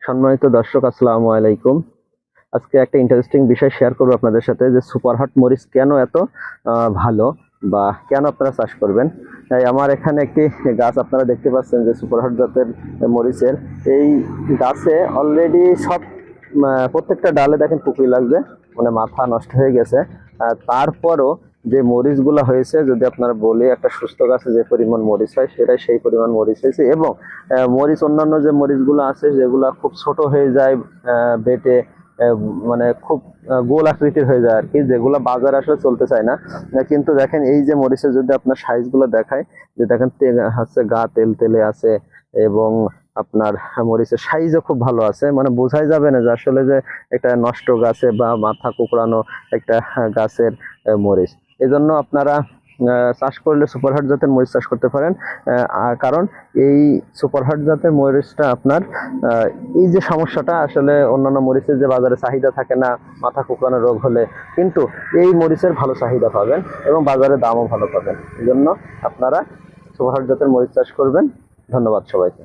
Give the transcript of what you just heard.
সম্মানিত দর্শক, আসসালামু আলাইকুম। আজকে একটা ইন্টারেস্টিং বিষয় শেয়ার করবো আপনাদের সাথে, যে সুপারহট মরিচ কেন এত ভালো বা কেন আপনারা চাষ করবেন। আমার এখানে একটি গাছ আপনারা দেখতে পাচ্ছেন, যে সুপারহট জাতের মরিচের এই গাছে অলরেডি সব প্রত্যেকটা ডালে দেখেন পুকুরি লাগবে, মানে মাথা নষ্ট হয়ে গেছে। তারপরও যে মরিচগুলো হয়েছে, যদি আপনারা বলি একটা সুস্থ গাছে যে পরিমাণ মরিচ হয় সেটাই সেই পরিমাণ মরিচ হয়েছে। এবং মরিচ অন্যান্য যে মরিচগুলো আছে যেগুলো খুব ছোট হয়ে যায় বেটে, মানে খুব গোল আকৃতির হয়ে যায় আর কি, যেগুলো বাজারে আসলে চলতে চায় না। কিন্তু দেখেন এই যে মরিচের যদি আপনার সাইজগুলো দেখায়, যে দেখেন হচ্ছে গা তেল তেলে আছে, এবং আপনার মরিচের সাইজও খুব ভালো আছে, মানে বোঝাই যাবে না যে আসলে যে একটা নষ্ট গাছে বা মাথা কুকড়ানো একটা গাছের মরিচ। এজন্য আপনারা চাষ করলে সুপারহট জাতের মরিচ চাষ করতে পারেন। কারণ এই সুপারহট জাতের মরিচটা আপনার এই যে সমস্যাটা, আসলে অন্যান্য মরিচের যে বাজারে চাহিদা থাকে না মাথা কুকড়ানো রোগ হলে, কিন্তু এই মরিচের ভালো চাহিদা পাবেন এবং বাজারে দামও ভালো পাবেন। এই জন্য আপনারা সুপারহট জাতের মরিচ চাষ করবেন। ধন্যবাদ সবাইকে।